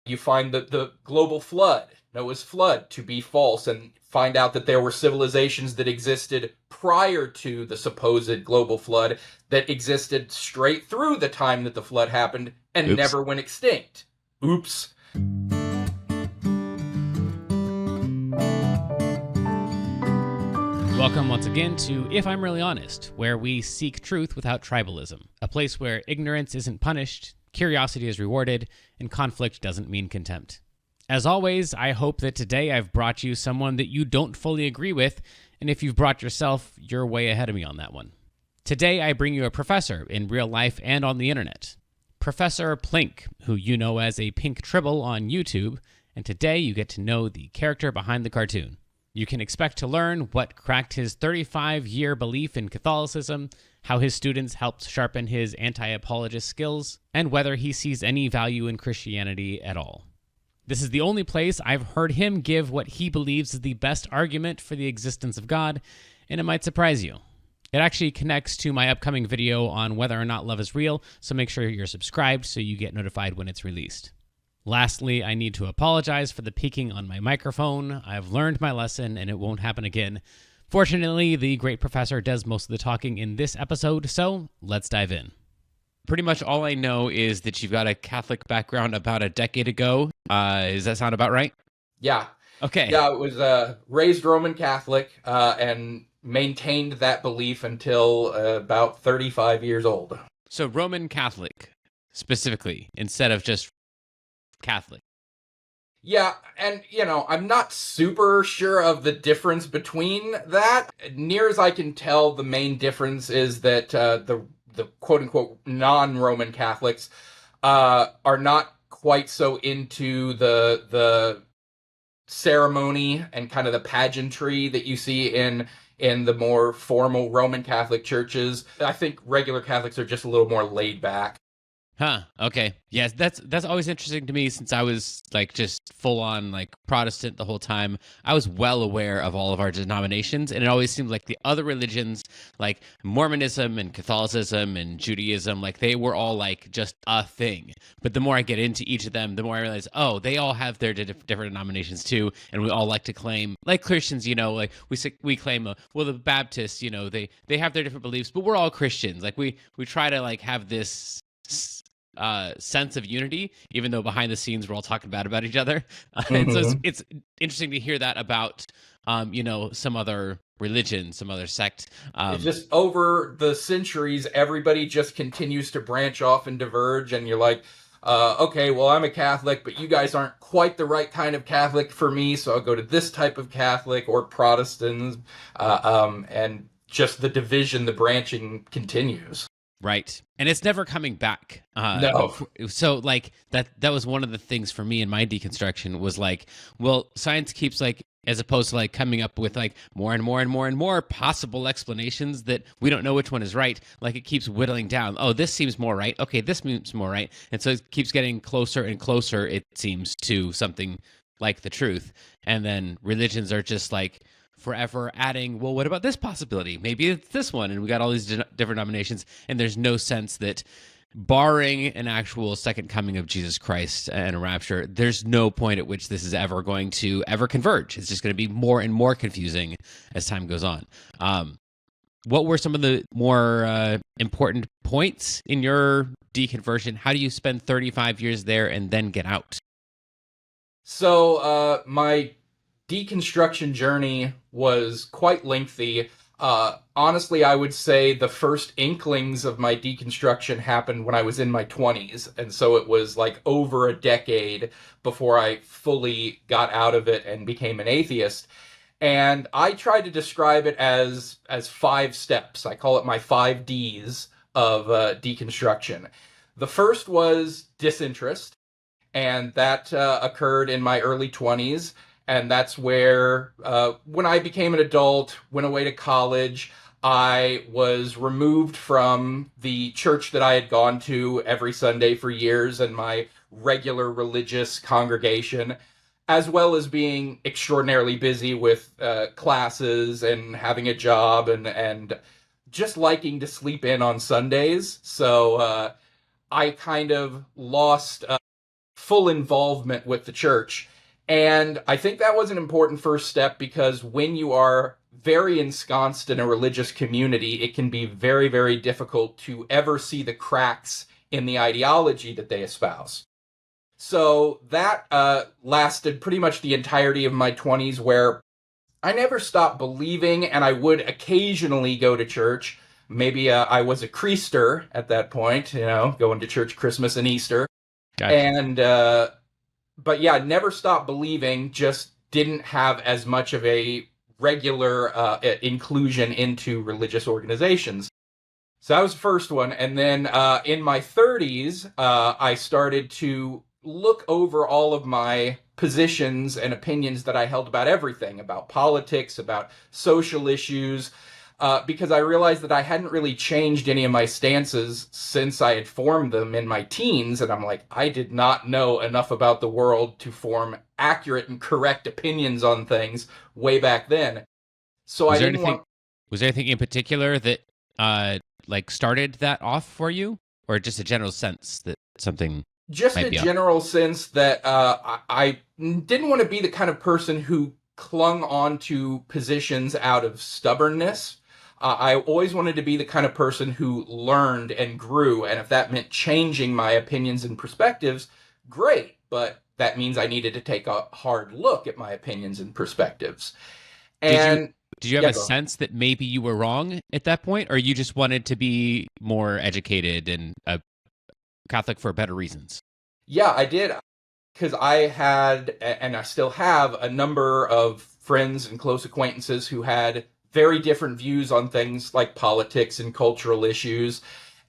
You find that the global flood, Noah's flood, to be false, and find out that there were civilizations that existed prior to the supposed global flood that existed straight through the time that the flood happened and Oops. never went extinct. Oops. Welcome once again to If I'm Really Honest, where we seek truth without tribalism, a place where ignorance isn't punished, curiosity is rewarded, and conflict doesn't mean contempt. As always, I hope that today I've brought you someone that you don't fully agree with, and if you've brought yourself, you're way ahead of me on that one. Today I bring you a professor in real life and on the internet, Professor Plink, who you know as a pink tribble on YouTube, and today you get to know the character behind the cartoon. You can expect to learn what cracked his 35-year belief in Catholicism, how his students helped sharpen his anti-apologist skills, and whether he sees any value in Christianity at all. This is the only place I've heard him give what he believes is the best argument for the existence of God, and it might surprise you. It actually connects to my upcoming video on whether or not love is real, so make sure you're subscribed so you get notified when it's released. Lastly, I need to apologize for the peaking on my microphone. I've learned my lesson and it won't happen again. Fortunately, the great professor does most of the talking in this episode, so let's dive in. Pretty much all I know is that you've got a Catholic background about a decade ago. Does that sound about right? Yeah. Okay. Yeah, it was raised Roman Catholic and maintained that belief until about 35 years old. So Roman Catholic, specifically, instead of just Catholic. Yeah, and, I'm not super sure of the difference between that. Near as I can tell, the main difference is that the quote-unquote non-Roman Catholics are not quite so into the ceremony and kind of the pageantry that you see in the more formal Roman Catholic churches. I think regular Catholics are just a little more laid back. Huh. Okay. Yes, that's always interesting to me since I was like just full on like Protestant the whole time. I was well aware of all of our denominations, and it always seemed like the other religions, like Mormonism and Catholicism and Judaism, like they were all like just a thing. But the more I get into each of them, the more I realize, oh, they all have their different denominations too, and we all like to claim, like Christians, like we claim, well, the Baptists, they have their different beliefs, but we're all Christians. Like we try to like have this sense of unity, even though behind the scenes we're all talking bad about each other. And so it's interesting to hear that about, some other religion, some other sect. It's just over the centuries, everybody just continues to branch off and diverge, and you're like, okay, well, I'm a Catholic, but you guys aren't quite the right kind of Catholic for me, so I'll go to this type of Catholic or Protestants, and just the division, the branching continues. Right. And it's never coming back. No. So like that was one of the things for me in my deconstruction was like, well, science keeps like, as opposed to like coming up with like more and more and more and more possible explanations that we don't know which one is right. Like it keeps whittling down. Oh, this seems more right. Okay, this seems more right. And so it keeps getting closer and closer, it seems, to something like the truth. And then religions are just like forever adding, well, what about this possibility? Maybe it's this one. And we got all these different nominations, and there's no sense that, barring an actual second coming of Jesus Christ and a rapture, there's no point at which this is ever going to ever converge. It's just going to be more and more confusing as time goes on. What were some of the more important points in your deconversion? How do you spend 35 years there and then get out? So my deconstruction journey was quite lengthy. Honestly, I would say the first inklings of my deconstruction happened when I was in my 20s, and so it was like over a decade before I fully got out of it and became an atheist. And I try to describe it as 5 steps. I call it my 5 Ds of deconstruction. The first was disinterest, and that occurred in my early 20s. And that's where, when I became an adult, went away to college, I was removed from the church that I had gone to every Sunday for years and my regular religious congregation, as well as being extraordinarily busy with classes and having a job and just liking to sleep in on Sundays. So I kind of lost full involvement with the church. And I think that was an important first step, because when you are very ensconced in a religious community, it can be very, very difficult to ever see the cracks in the ideology that they espouse. So that lasted pretty much the entirety of my 20s, where I never stopped believing, and I would occasionally go to church. Maybe I was a creaster at that point, going to church Christmas and Easter. Gotcha. And, but yeah, never stopped believing, just didn't have as much of a regular inclusion into religious organizations. So that was the first one. And then in my 30s, I started to look over all of my positions and opinions that I held about everything, about politics, about social issues, because I realized that I hadn't really changed any of my stances since I had formed them in my teens. And I'm like, I did not know enough about the world to form accurate and correct opinions on things way back then. So Was there anything in particular that started that off for you, or just a general sense that something? Just a general sense that I didn't want to be the kind of person who clung on to positions out of stubbornness. I always wanted to be the kind of person who learned and grew, and if that meant changing my opinions and perspectives, great, but that means I needed to take a hard look at my opinions and perspectives. And did you have a sense that maybe you were wrong at that point, or you just wanted to be more educated and a Catholic for better reasons? Yeah, I did, because I had, and I still have, a number of friends and close acquaintances who had very different views on things like politics and cultural issues.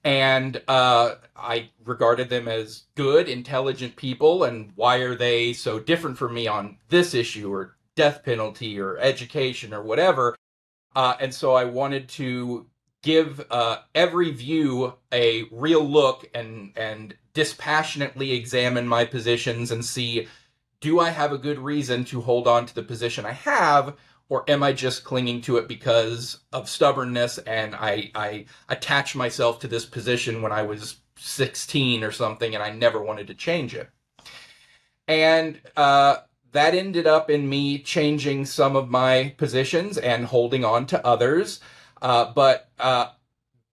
And I regarded them as good, intelligent people, and why are they so different from me on this issue, or death penalty, or education, or whatever. And so I wanted to give every view a real look and dispassionately examine my positions and see, do I have a good reason to hold on to the position I have, or am I just clinging to it because of stubbornness, and I attached myself to this position when I was 16 or something and I never wanted to change it. And that ended up in me changing some of my positions and holding on to others. But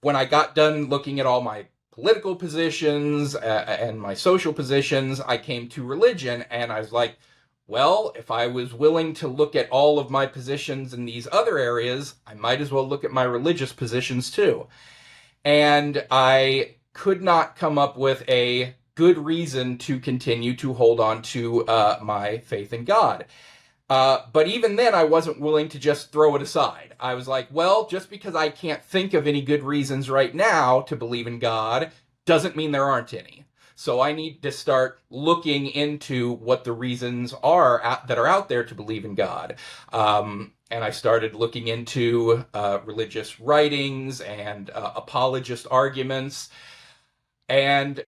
when I got done looking at all my political positions and my social positions, I came to religion, and I was like, well, if I was willing to look at all of my positions in these other areas, I might as well look at my religious positions too. And I could not come up with a good reason to continue to hold on to my faith in God. But even then, I wasn't willing to just throw it aside. I was like, well, just because I can't think of any good reasons right now to believe in God doesn't mean there aren't any. So I need to start looking into what the reasons are that are out there to believe in God. And I started looking into religious writings and apologist arguments. And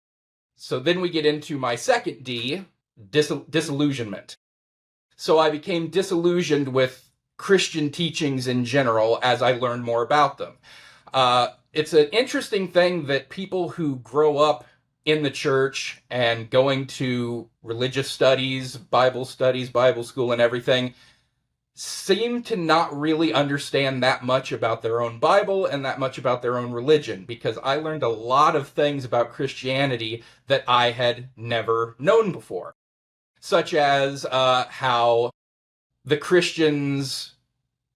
so then we get into my second D, disillusionment. So I became disillusioned with Christian teachings in general as I learned more about them. It's an interesting thing that people who grow up in the church and going to religious studies, Bible school and everything, seem to not really understand that much about their own Bible and that much about their own religion, because I learned a lot of things about Christianity that I had never known before, such as how the Christians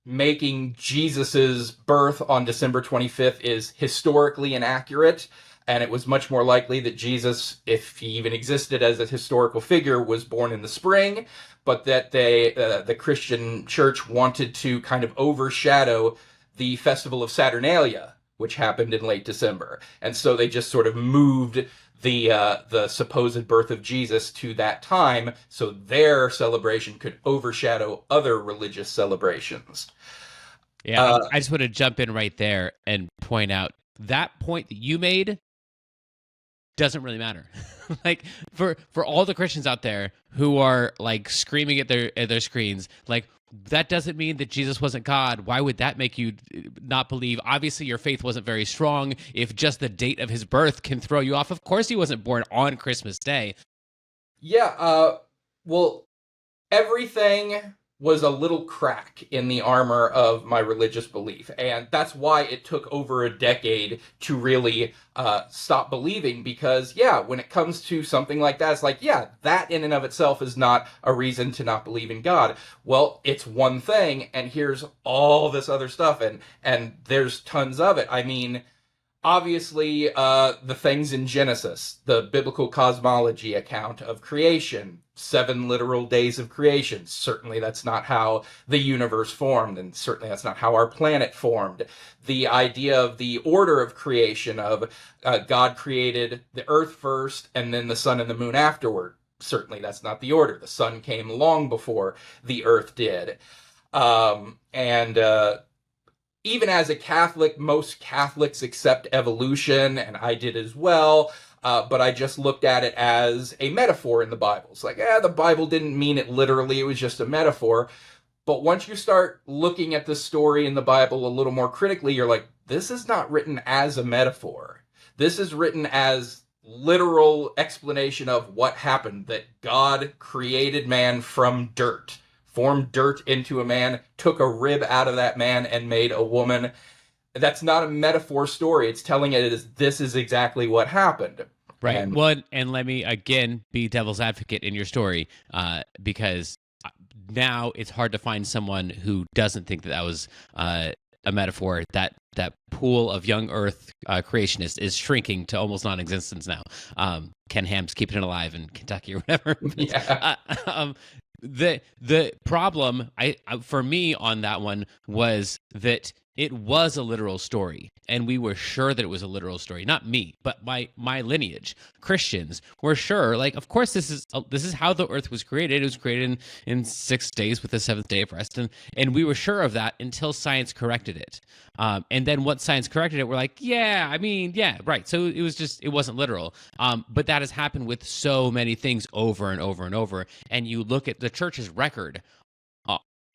making Jesus's birth on December 25th is historically inaccurate, and it was much more likely that Jesus, if he even existed as a historical figure, was born in the spring, but that the Christian church wanted to kind of overshadow the festival of Saturnalia, which happened in late December. And so they just sort of moved the supposed birth of Jesus to that time so their celebration could overshadow other religious celebrations. Yeah, I just want to jump in right there and point out that point that you made doesn't really matter. Like for all the Christians out there who are like screaming at their screens, like that doesn't mean that Jesus wasn't God. Why would that make you not believe? Obviously, your faith wasn't very strong. If just the date of his birth can throw you off, of course he wasn't born on Christmas Day. Yeah, well, everything was a little crack in the armor of my religious belief. And that's why it took over a decade to really stop believing. Because, yeah, when it comes to something like that, it's like, yeah, that in and of itself is not a reason to not believe in God. Well, it's one thing, and here's all this other stuff, and there's tons of it. I mean, obviously, the things in Genesis, the biblical cosmology account of creation, 7 literal days of creation. Certainly, that's not how the universe formed, and certainly that's not how our planet formed. The idea of the order of creation, of God created the earth first and then the sun and the moon afterward. Certainly, that's not the order. The sun came long before the earth did. And even as a Catholic, most Catholics accept evolution, and I did as well. But I just looked at it as a metaphor in the Bible. It's like, the Bible didn't mean it literally, it was just a metaphor. But once you start looking at the story in the Bible a little more critically, you're like, this is not written as a metaphor. This is written as literal explanation of what happened, that God created man from dirt, formed dirt into a man, took a rib out of that man and made a woman. That's not a metaphor story. It's telling it as this is exactly what happened. Right. And Well, and let me again be devil's advocate in your story, because now it's hard to find someone who doesn't think that that was a metaphor. That pool of young Earth creationists is shrinking to almost non-existence now. Ken Ham's keeping it alive in Kentucky or whatever. yeah, The problem for me on that one was that it was a literal story, and we were sure that it was a literal story. Not me, but my lineage. Christians were sure, like, of course this is how the earth was created. It was created in 6 days with the seventh day of rest, and we were sure of that until science corrected it. And then once science corrected it, we're like, yeah, I mean, yeah, right. So it wasn't literal. But that has happened with so many things over and over and over. And you look at the church's record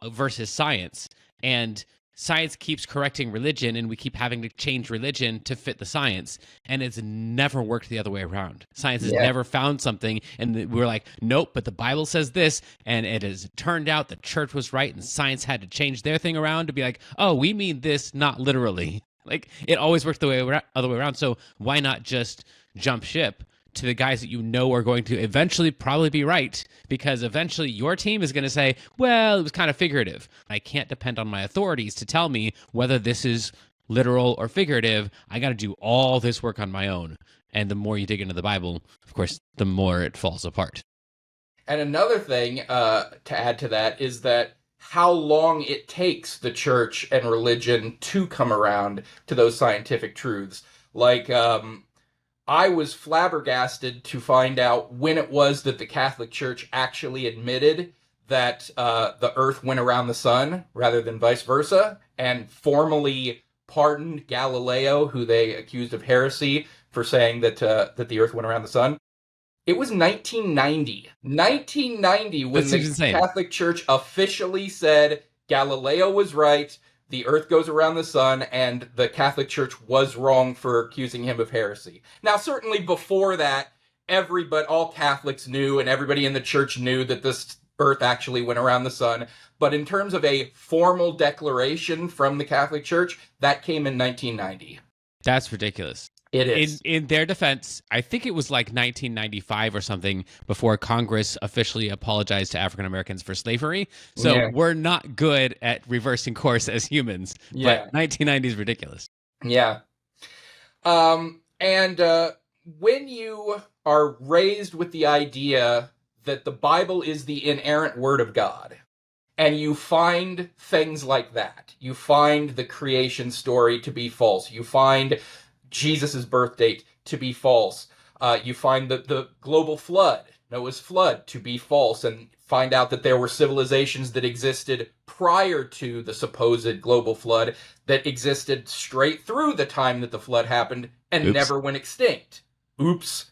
versus science, and science keeps correcting religion, and we keep having to change religion to fit the science, and it's never worked the other way around. Science has never found something, and we're like, nope, but the Bible says this, and it has turned out the church was right, and science had to change their thing around to be like, oh, we mean this, not literally. Like, it always worked the other way around, so why not just jump ship to the guys that you know are going to eventually probably be right, because eventually your team is going to say, well, it was kind of figurative. I can't depend on my authorities to tell me whether this is literal or figurative. I got to do all this work on my own. And the more you dig into the Bible, of course, the more it falls apart. and another thing to add to that is that how long it takes the church and religion to come around to those scientific truths. Like, I was flabbergasted to find out when it was that the Catholic Church actually admitted that the Earth went around the sun rather than vice versa, and formally pardoned Galileo, who they accused of heresy for saying that that the Earth went around the sun. It was 1990. 1990 when That the seems insane. Catholic Church officially said Galileo was right, the Earth goes around the sun, and the Catholic Church was wrong for accusing him of heresy. Now, certainly before that, all Catholics knew, and everybody in the church knew that this Earth actually went around the sun. But in terms of a formal declaration from the Catholic Church, that came in 1990. That's ridiculous. It is. In their defense, I think it was like 1995 or something before Congress officially apologized to African Americans for slavery. So Yeah. we're not good at reversing course as humans. Yeah. But 1990 is ridiculous. Yeah. And when you are raised with the idea that the Bible is the inerrant word of God, and you find things like that, you find the creation story to be false, you find Jesus' birth date to be false, you find the global flood, Noah's flood, to be false, and find out that there were civilizations that existed prior to the supposed global flood that existed straight through the time that the flood happened and never went extinct. Oops.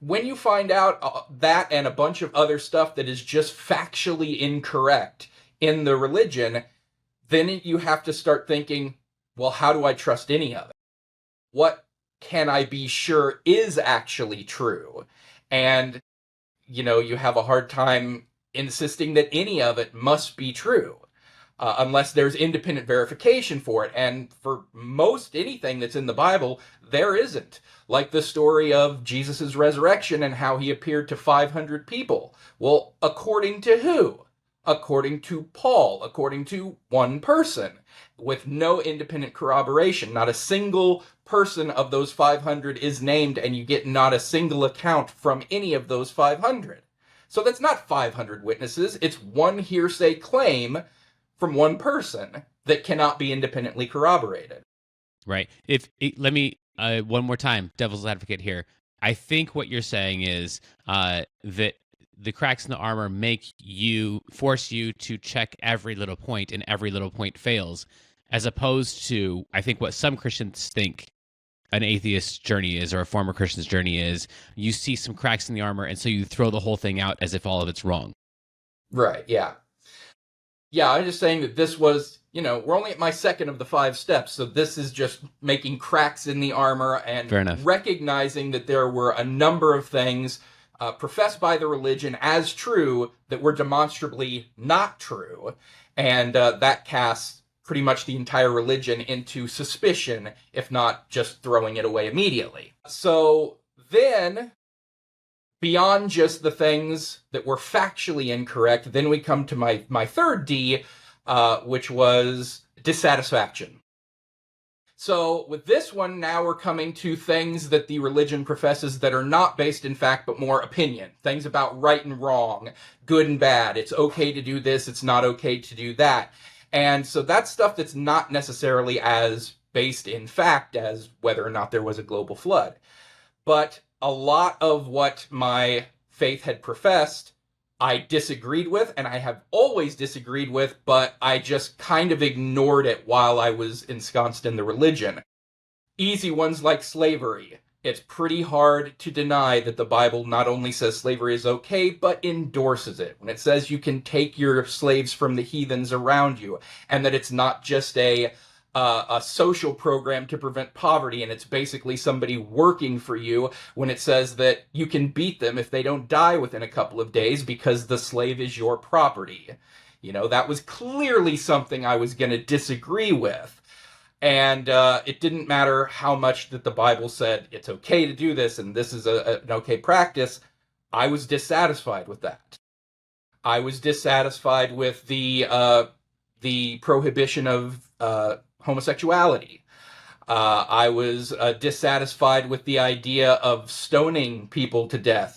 When you find out that and a bunch of other stuff that is just factually incorrect in the religion, then you have to start thinking, well, how do I trust any of it? What can I be sure is actually true? And you have a hard time insisting that any of it must be true. Unless there's independent verification for it. And for most anything that's in the Bible, there isn't. Like the story of Jesus' resurrection and how he appeared to 500 people. Well, according to who? According to Paul, according to one person, with no independent corroboration. Not a single person of those 500 is named, and you get not a single account from any of those 500. So that's not 500 witnesses, it's one hearsay claim from one person that cannot be independently corroborated. Right. Let me one more time, devil's advocate here. I think what you're saying is that the cracks in the armor force you to check every little point, and every little point fails, as opposed to, I think, what some Christians think an atheist journey is, or a former Christian's journey is. You see some cracks in the armor, and so you throw the whole thing out as if all of it's wrong. Right, yeah. Yeah, I'm just saying that this was, we're only at my second of the 5 steps, so this is just making cracks in the armor and recognizing that there were a number of things professed by the religion as true that were demonstrably not true, and that casts pretty much the entire religion into suspicion, if not just throwing it away immediately. So then, beyond just the things that were factually incorrect, then we come to my third D, which was dissatisfaction. So with this one, now we're coming to things that the religion professes that are not based in fact, but more opinion. Things about right and wrong, good and bad. It's okay to do this, it's not okay to do that. And so that's stuff that's not necessarily as based in fact as whether or not there was a global flood. But a lot of what my faith had professed, I disagreed with, and I have always disagreed with, but I just kind of ignored it while I was ensconced in the religion. Easy ones like slavery. It's pretty hard to deny that the Bible not only says slavery is okay, but endorses it. When it says you can take your slaves from the heathens around you, and that it's not just a social program to prevent poverty, and it's basically somebody working for you, when it says that you can beat them if they don't die within a couple of days because the slave is your property. That was clearly something I was going to disagree with. And it didn't matter how much that the Bible said it's okay to do this and this is an okay practice. I was dissatisfied with that. I was dissatisfied with the prohibition of homosexuality. I was dissatisfied with the idea of stoning people to death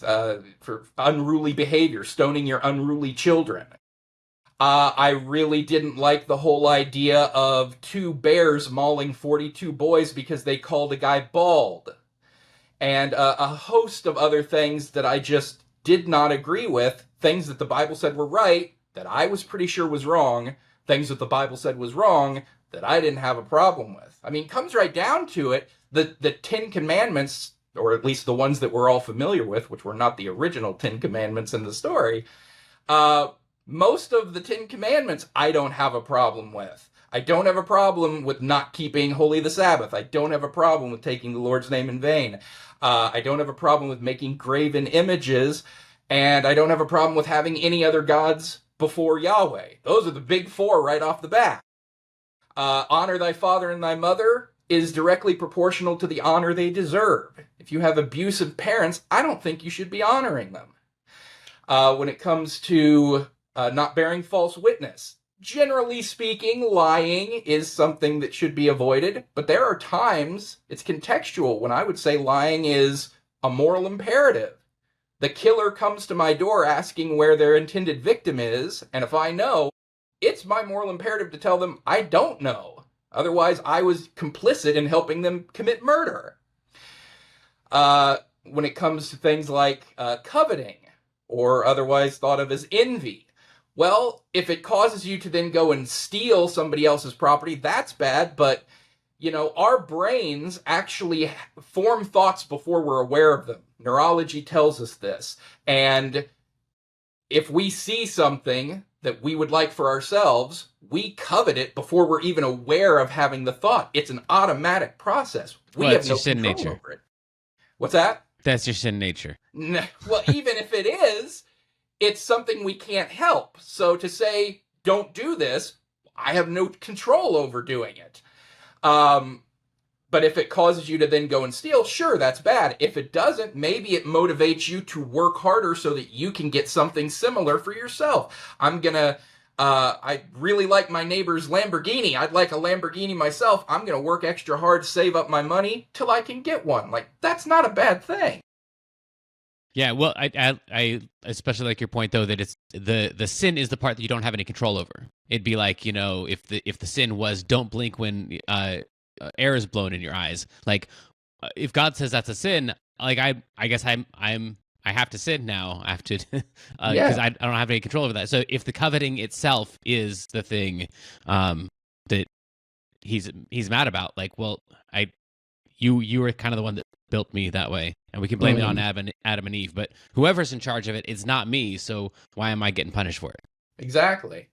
for unruly behavior, stoning your unruly children. I really didn't like the whole idea of 2 bears mauling 42 boys because they called a guy bald. And a host of other things that I just did not agree with. Things that the Bible said were right, that I was pretty sure was wrong. Things that the Bible said was wrong, that I didn't have a problem with. I mean, comes right down to it, the 10 Commandments, or at least the ones that we're all familiar with, which were not the original 10 Commandments in the story, most of the 10 Commandments I don't have a problem with. I don't have a problem with not keeping holy the Sabbath. I don't have a problem with taking the Lord's name in vain. I don't have a problem with making graven images, and I don't have a problem with having any other gods before Yahweh. Those are the big 4 right off the bat. Honor thy father and thy mother is directly proportional to the honor they deserve. If you have abusive parents, I don't think you should be honoring them. When it comes to not bearing false witness, generally speaking, lying is something that should be avoided, but there are times it's contextual when I would say lying is a moral imperative. The killer comes to my door asking where their intended victim is, and if I know, it's my moral imperative to tell them I don't know. Otherwise, I was complicit in helping them commit murder. When it comes to things like coveting, or otherwise thought of as envy, well, if it causes you to then go and steal somebody else's property, that's bad, but, our brains actually form thoughts before we're aware of them. Neurology tells us this. And if we see something that we would like for ourselves, we covet it before we're even aware of having the thought. It's an automatic process. We have no control over it. What's that? That's your sin nature. Well, even if it is, it's something we can't help. So to say, don't do this, I have no control over doing it. But if it causes you to then go and steal, sure, that's bad. If it doesn't, maybe it motivates you to work harder so that you can get something similar for yourself. I really like my neighbor's Lamborghini. I'd like a Lamborghini myself. I'm going to work extra hard to save up my money till I can get one. Like, that's not a bad thing. Yeah, well, I especially like your point though that it's the sin is the part that you don't have any control over. It'd be like, you know, if the sin was don't blink when air is blown in your eyes. Like, if God says that's a sin, like I guess I have to sin now. I have to because I don't have any control over that. So if the coveting itself is the thing that he's mad about, like, well, you were kind of the one that built me that way, and we can blame it on Adam and Eve, but whoever's in charge of it, it's not me, so why am I getting punished for it? Exactly.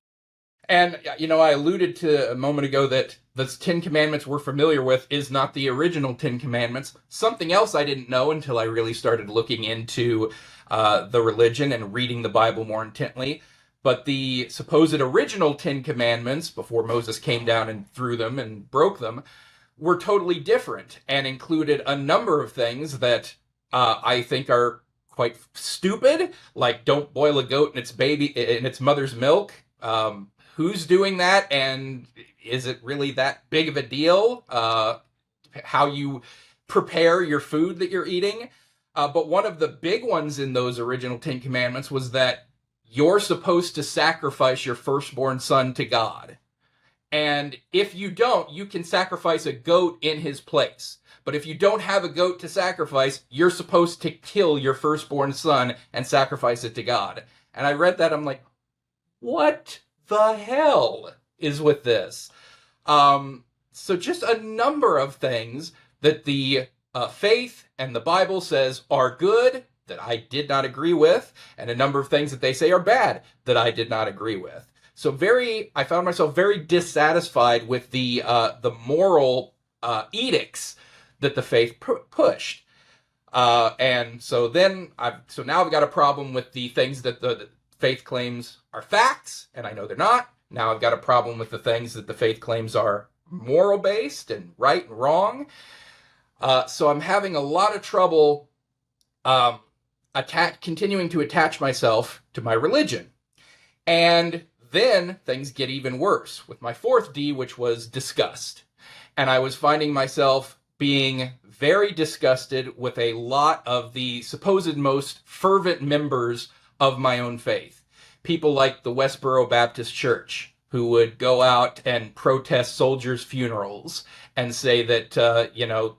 And, you know, I alluded to a moment ago that the Ten Commandments we're familiar with is not the original Ten Commandments. Something else I didn't know until I really started looking into the religion and reading the Bible more intently. But the supposed original Ten Commandments, before Moses came down and threw them and broke them, were totally different and included a number of things that I think are quite stupid, like don't boil a goat in its mother's milk. Who's doing that, and is it really that big of a deal? How you prepare your food that you're eating. But one of the big ones in those original Ten Commandments was that you're supposed to sacrifice your firstborn son to God. And if you don't, you can sacrifice a goat in his place. But if you don't have a goat to sacrifice, you're supposed to kill your firstborn son and sacrifice it to God. And I read that, I'm like, what the hell is with this? So just a number of things that the faith and the Bible says are good that I did not agree with, and a number of things that they say are bad that I did not agree with. So I found myself very dissatisfied with the moral edicts that the faith pushed. And so now I've got a problem with the things that the faith claims are facts, and I know they're not. Now I've got a problem with the things that the faith claims are moral-based and right and wrong. So I'm having a lot of trouble continuing to attach myself to my religion. And then things get even worse with my fourth D, which was disgust. And I was finding myself being very disgusted with a lot of the supposed most fervent members of my own faith. People like the Westboro Baptist Church, who would go out and protest soldiers' funerals and say that,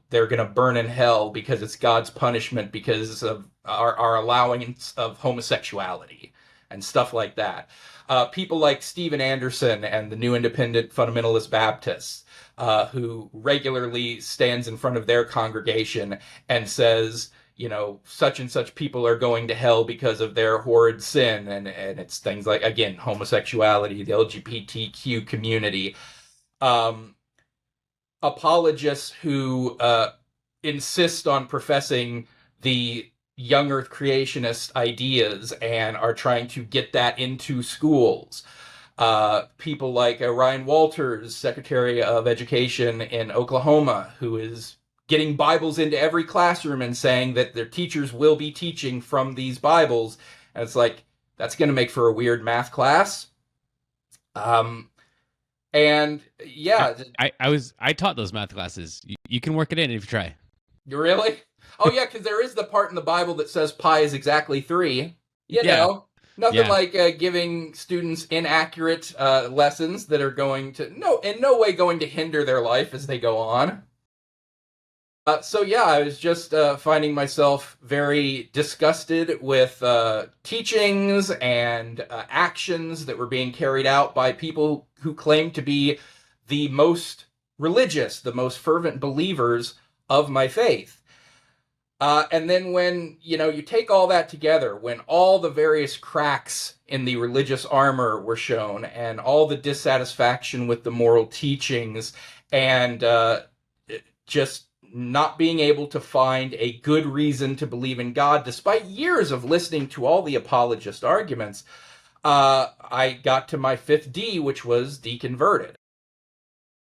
they're going to burn in hell because it's God's punishment because of our allowance of homosexuality and stuff like that. People like Steven Anderson and the New Independent Fundamentalist Baptists, who regularly stands in front of their congregation and says, such and such people are going to hell because of their horrid sin. And it's things like, again, homosexuality, the LGBTQ community. Apologists who insist on professing the young earth creationist ideas and are trying to get that into schools. People like Ryan Walters, Secretary of Education in Oklahoma, who is getting Bibles into every classroom and saying that their teachers will be teaching from these Bibles. And it's like, that's going to make for a weird math class. And yeah. I taught those math classes. You can work it in if you try. You really? Oh yeah, because there is the part in the Bible that says pi is exactly 3. Nothing like giving students inaccurate lessons that are in no way going to hinder their life as they go on. I was just finding myself very disgusted with teachings and actions that were being carried out by people who claim to be the most religious, the most fervent believers of my faith. And then when, you take all that together, when all the various cracks in the religious armor were shown and all the dissatisfaction with the moral teachings and just not being able to find a good reason to believe in God, despite years of listening to all the apologist arguments, I got to my fifth D, which was deconverted.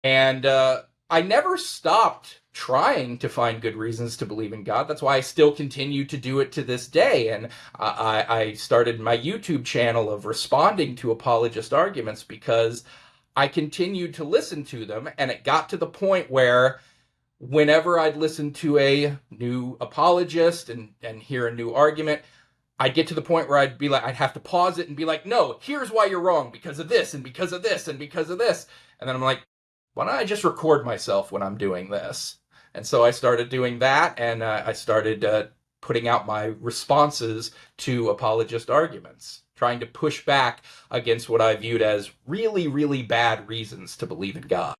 And I never stopped trying to find good reasons to believe in God. That's why I still continue to do it to this day. And I started my YouTube channel of responding to apologist arguments because I continued to listen to them. And it got to the point where whenever I'd listen to a new apologist and hear a new argument, I'd get to the point where I'd be like, I'd have to pause it and be like, no, here's why you're wrong, because of this and because of this and because of this. And then I'm like, why don't I just record myself when I'm doing this? And so I started doing that, and I started putting out my responses to apologist arguments, trying to push back against what I viewed as really, really bad reasons to believe in God.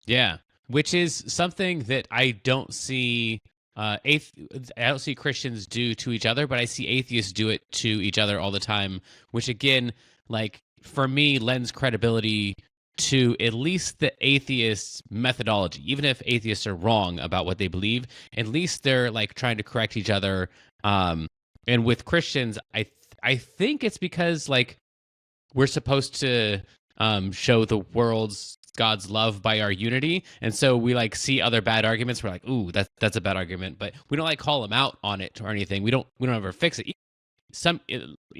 Yeah, which is something that I don't see I don't see Christians do to each other, but I see atheists do it to each other all the time, which again, like for me, lends credibility to at least the atheists' methodology. Even if atheists are wrong about what they believe, at least they're like trying to correct each other. And with Christians, I think it's because like we're supposed to show the world's God's love by our unity, and so we like see other bad arguments. We're like, ooh, that's a bad argument, but we don't like call them out on it or anything. We don't ever fix it.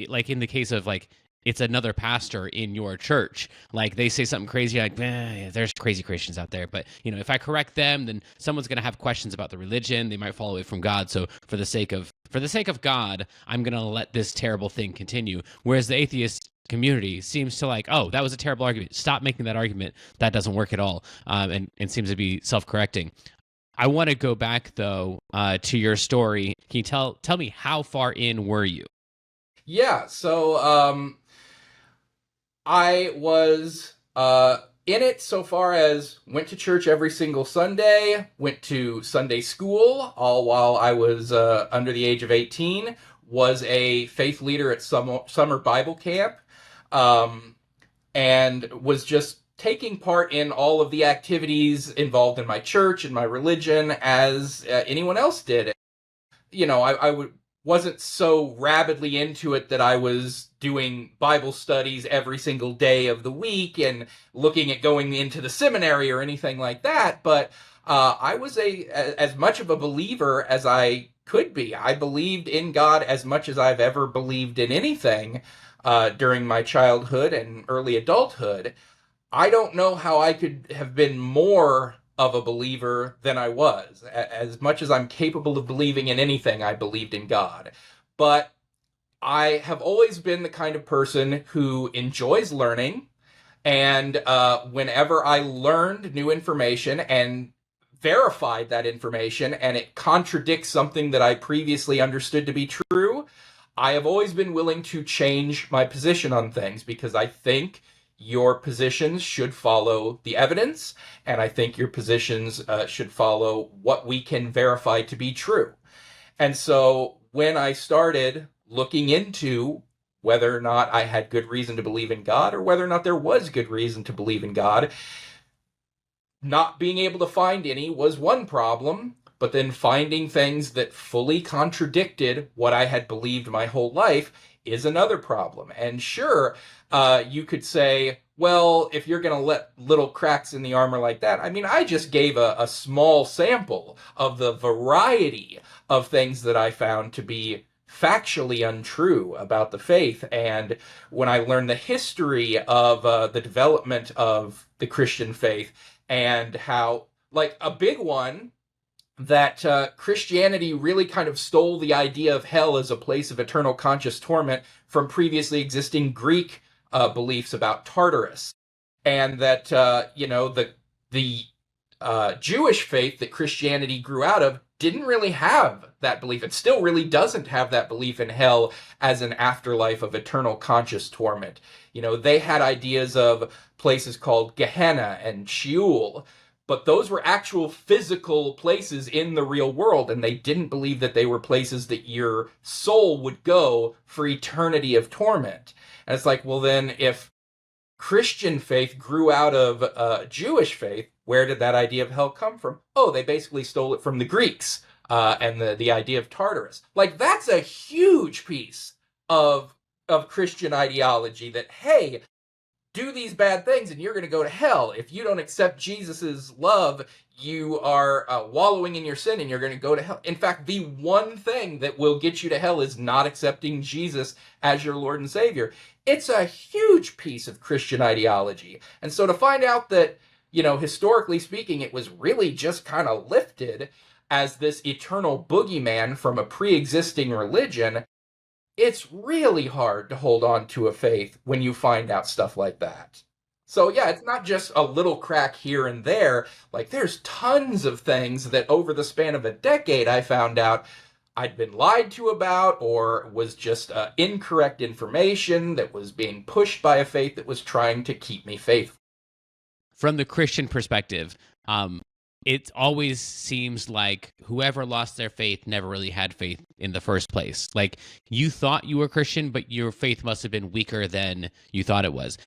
Like in the case of like it's another pastor in your church, like they say something crazy, like there's crazy Christians out there, but you know, if I correct them, then someone's going to have questions about the religion. They might fall away from God. So for the sake of God, I'm going to let this terrible thing continue. Whereas the atheist community seems to like, oh, that was a terrible argument, stop making that argument, that doesn't work at all, and seems to be self-correcting. I want to go back though to your story. Can you tell me how far in were you? Yeah, so I was in it so far as went to church every single Sunday, went to Sunday school, all while I was under the age of 18, was a faith leader at summer Bible camp, and was just taking part in all of the activities involved in my church and my religion as anyone else did. You know, wasn't so rabidly into it that I was doing Bible studies every single day of the week and looking at going into the seminary or anything like that. But I was as much of a believer as I could be. I believed in God as much as I've ever believed in anything during my childhood and early adulthood. I don't know how I could have been more of a believer than I was. As much as I'm capable of believing in anything, I believed in God. But I have always been the kind of person who enjoys learning. And whenever I learned new information and verified that information and it contradicts something that I previously understood to be true, I have always been willing to change my position on things because I think your positions should follow the evidence, and I think your positions should follow what we can verify to be true. And so when I started looking into whether or not I had good reason to believe in God or whether or not there was good reason to believe in God, not being able to find any was one problem, but then finding things that fully contradicted what I had believed my whole life is another problem. And sure, you could say, well, if you're going to let little cracks in the armor like that, I mean, I just gave a small sample of the variety of things that I found to be factually untrue about the faith. And when I learned the history of the development of the Christian faith and how, like, a big one that Christianity really kind of stole the idea of hell as a place of eternal conscious torment from previously existing Greek beliefs about Tartarus, and that the Jewish faith that Christianity grew out of didn't really have that belief. It still really doesn't have that belief in hell as an afterlife of eternal conscious torment. You know, they had ideas of places called Gehenna and Sheol, but those were actual physical places in the real world, and they didn't believe that they were places that your soul would go for eternity of torment. And it's like, well, then if Christian faith grew out of Jewish faith, Where did that idea of hell come from? Oh, they basically stole it from the Greeks, and the idea of Tartarus. Like, that's a huge piece of Christian ideology, that, hey, do these bad things and you're going to go to hell. If you don't accept Jesus's love, you are wallowing in your sin and you're going to go to hell. In fact, the one thing that will get you to hell is not accepting Jesus as your Lord and Savior. It's a huge piece of Christian ideology. And so to find out that, historically speaking, it was really just kind of lifted as this eternal boogeyman from a pre-existing religion, it's really hard to hold on to a faith when you find out stuff like that. So yeah, it's not just a little crack here and there. Like, there's tons of things that over the span of a decade I found out I'd been lied to about, or was just incorrect information that was being pushed by a faith that was trying to keep me faithful. From the Christian perspective, it always seems like whoever lost their faith never really had faith in the first place. Like, you thought you were Christian, but your faith must have been weaker than you thought it was.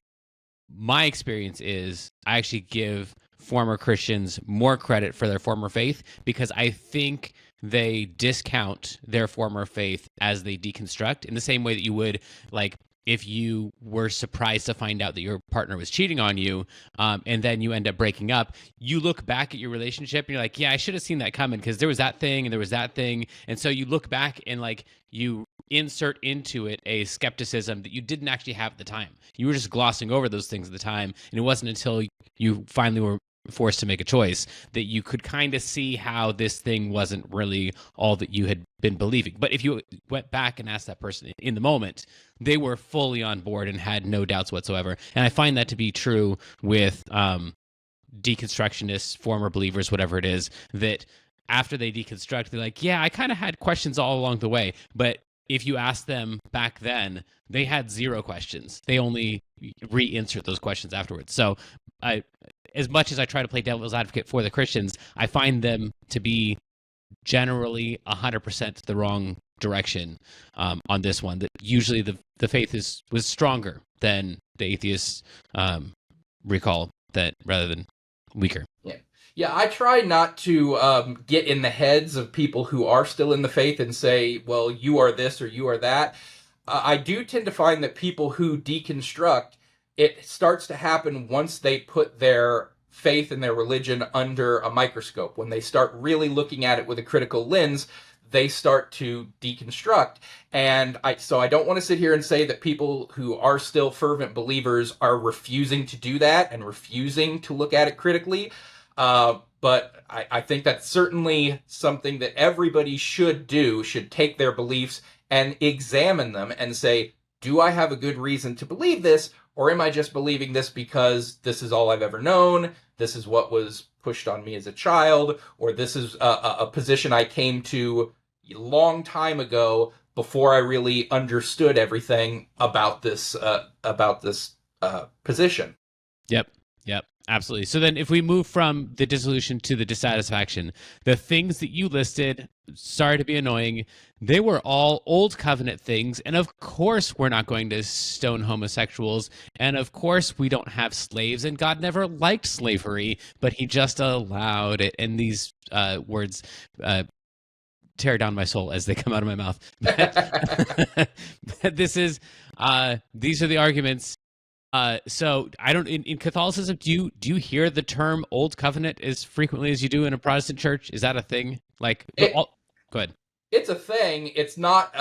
My experience is I actually give former Christians more credit for their former faith, because I think they discount their former faith as they deconstruct, in the same way that you would, like, if you were surprised to find out that your partner was cheating on you, and then you end up breaking up, you look back at your relationship and you're like, yeah, I should have seen that coming, because there was that thing and there was that thing. And so you look back and, like, you insert into it a skepticism that you didn't actually have at the time. You were just glossing over those things at the time. And it wasn't until you finally were forced to make a choice that you could kind of see how this thing wasn't really all that you had been believing. But if you went back and asked that person in the moment, they were fully on board and had no doubts whatsoever. And I find that to be true with deconstructionists, former believers, whatever it is, that after they deconstruct, they're like, yeah, I kind of had questions all along the way. But if you ask them back then, they had zero questions. They only reinsert those questions afterwards. So as much as I try to play devil's advocate for the Christians, I find them to be generally 100% the wrong direction on this one. That usually the faith was stronger than the atheists recall, that rather than weaker. Yeah, I try not to get in the heads of people who are still in the faith and say, well, you are this or you are that. I do tend to find that people who deconstruct, it starts to happen once they put their faith and their religion under a microscope. When they start really looking at it with a critical lens, they start to deconstruct. And so I don't want to sit here and say that people who are still fervent believers are refusing to do that and refusing to look at it critically. But I think that's certainly something that everybody should do, should take their beliefs and examine them and say, do I have a good reason to believe this? Or am I just believing this because this is all I've ever known? This is what was pushed on me as a child, or this is a position I came to a long time ago before I really understood everything about this position. Yep, absolutely. So then if we move from the dissolution to the dissatisfaction, the things that you listed, sorry to be annoying, they were all old covenant things. And of course, we're not going to stone homosexuals. And of course, we don't have slaves. And God never liked slavery, but he just allowed it. And these words tear down my soul as they come out of my mouth. But these are the arguments. So I don't, in Catholicism, do you hear the term Old Covenant as frequently as you do in a Protestant church? Is that a thing? Like, go ahead. It's a thing. It's not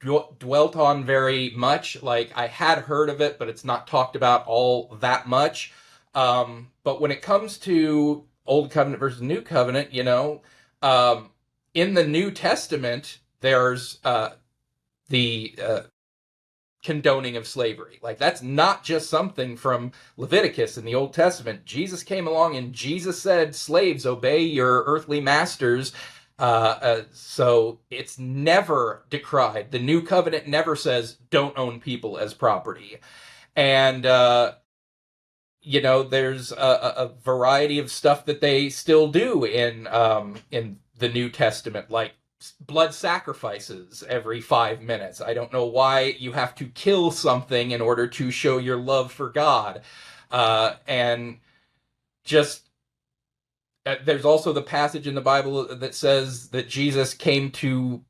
dwelt on very much. Like, I had heard of it, but it's not talked about all that much. But when it comes to Old Covenant versus New Covenant, in the New Testament, there's the condoning of slavery. Like, that's not just something from Leviticus in the Old Testament. Jesus came along and Jesus said, slaves, obey your earthly masters. So it's never decried. The New Covenant never says don't own people as property. And, there's a variety of stuff that they still do in the New Testament, like blood sacrifices every 5 minutes. I don't know why you have to kill something in order to show your love for God. And just There's also the passage in the Bible that says that Jesus came to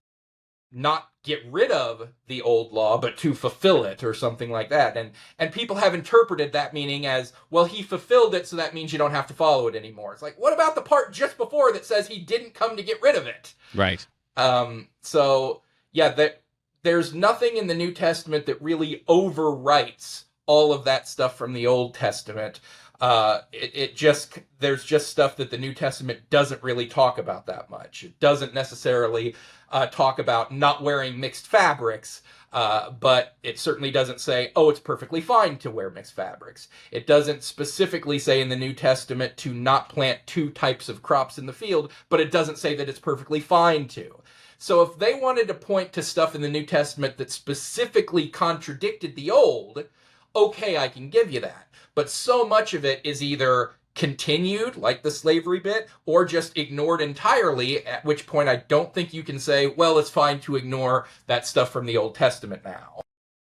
not get rid of the old law, but to fulfill it, or something like that. And people have interpreted that meaning as, well, he fulfilled it, so that means you don't have to follow it anymore. It's like, what about the part just before that says he didn't come to get rid of it? Right. So yeah, there's nothing in the New Testament that really overwrites all of that stuff from the Old Testament. There's just stuff that the New Testament doesn't really talk about that much. It doesn't necessarily talk about not wearing mixed fabrics, but it certainly doesn't say, oh, it's perfectly fine to wear mixed fabrics. It doesn't specifically say in the New Testament to not plant two types of crops in the field, but it doesn't say that it's perfectly fine to. So if they wanted to point to stuff in the New Testament that specifically contradicted the Old, okay, I can give you that. But so much of it is either continued, like the slavery bit, or just ignored entirely, at which point I don't think you can say, well, it's fine to ignore that stuff from the Old Testament now.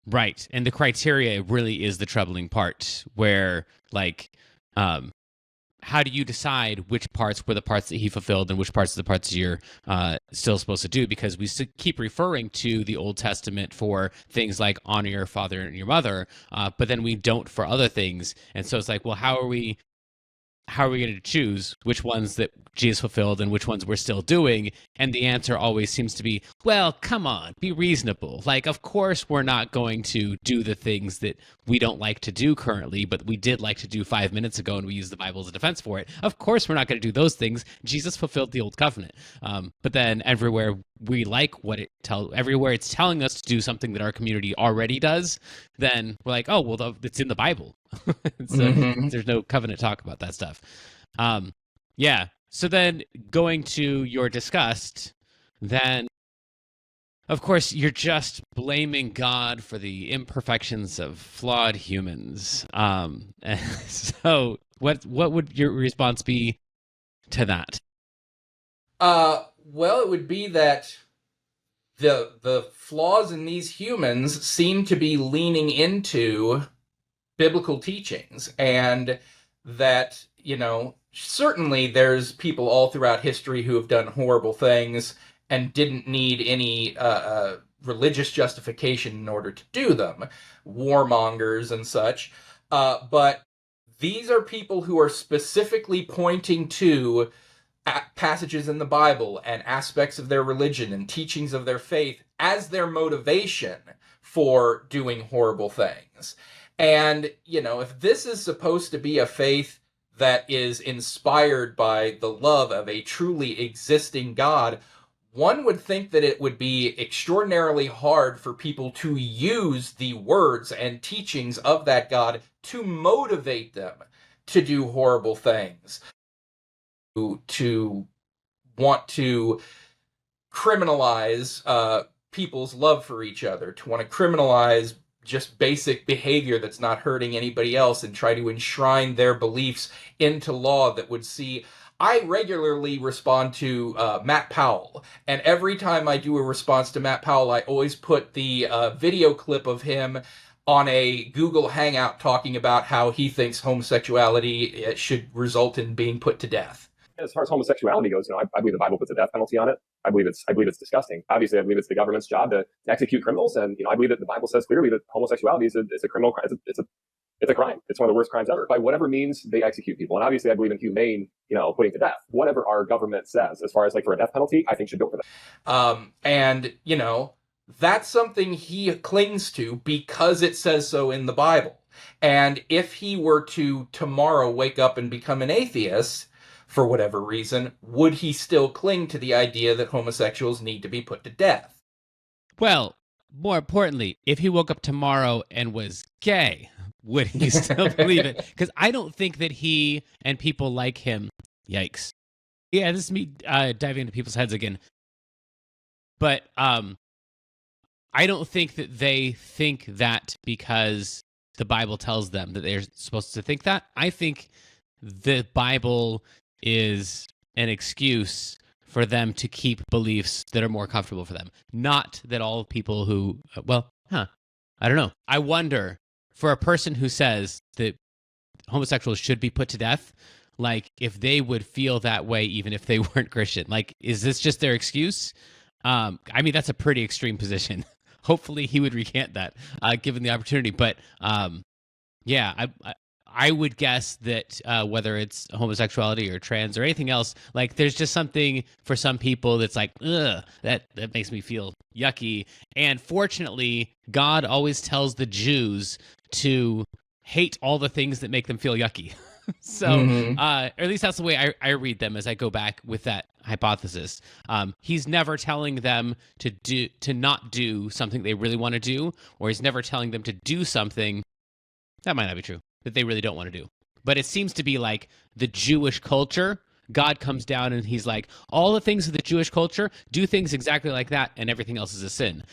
Right. And the criteria really is the troubling part, where, like, how do you decide which parts were the parts that he fulfilled and which parts are the parts you're still supposed to do? Because we keep referring to the Old Testament for things like honor your father and your mother, but then we don't for other things. And so it's like, well, how are we going to choose which ones that Jesus fulfilled and which ones we're still doing? And the answer always seems to be, well, come on, be reasonable. Like, of course, we're not going to do the things that we don't like to do currently, but we did like to do 5 minutes ago, and we use the Bible as a defense for it. Of course, we're not going to do those things. Jesus fulfilled the old covenant. But then everywhere we like what everywhere it's telling us to do something that our community already does, then we're like, oh, well, it's in the Bible. There's no covenant talk about that stuff. Yeah. So then going to your disgust, then of course you're just blaming God for the imperfections of flawed humans. So what would your response be to that? Well, it would be that the flaws in these humans seem to be leaning into biblical teachings, and that, certainly there's people all throughout history who have done horrible things and didn't need any religious justification in order to do them, warmongers and such, but these are people who are specifically pointing to passages in the Bible and aspects of their religion and teachings of their faith as their motivation for doing horrible things. And, if this is supposed to be a faith that is inspired by the love of a truly existing God, one would think that it would be extraordinarily hard for people to use the words and teachings of that God to motivate them to do horrible things, to want to criminalize people's love for each other, to want to criminalize just basic behavior that's not hurting anybody else, and try to enshrine their beliefs into law that would see. I regularly respond to Matt Powell, and every time I do a response to Matt Powell, I always put the video clip of him on a Google Hangout talking about how he thinks homosexuality should result in being put to death. As far as homosexuality goes, I believe the Bible puts a death penalty on it. I believe it's disgusting. Obviously, I believe it's the government's job to execute criminals, and I believe that the Bible says clearly that homosexuality is a criminal crime. It's a crime. It's one of the worst crimes ever. By whatever means they execute people, and obviously, I believe in humane, putting to death. Whatever our government says, as far as for a death penalty, I think should go for that. And that's something he clings to because it says so in the Bible. And if he were to tomorrow wake up and become an atheist, for whatever reason, would he still cling to the idea that homosexuals need to be put to death? Well, more importantly, if he woke up tomorrow and was gay, would he still believe it? Because I don't think that he and people like him, yikes. Yeah, this is me diving into people's heads again. But I don't think that they think that because the Bible tells them that they're supposed to think that. I think the Bible is an excuse for them to keep beliefs that are more comfortable for them. Not that all people who, I don't know. I wonder, for a person who says that homosexuals should be put to death, like if they would feel that way even if they weren't Christian. Like, is this just their excuse? I mean, that's a pretty extreme position. Hopefully he would recant that, given the opportunity. But yeah, I would guess that whether it's homosexuality or trans or anything else, like there's just something for some people that's like, ugh, that makes me feel yucky. And fortunately, God always tells the Jews to hate all the things that make them feel yucky. So, or at least that's the way I read them as I go back with that hypothesis. He's never telling them to not do something they really want to do, or he's never telling them to do something that might not be true, that they really don't want to do. But it seems to be like the Jewish culture. God comes down and he's like, all the things of the Jewish culture, do things exactly like that, and everything else is a sin.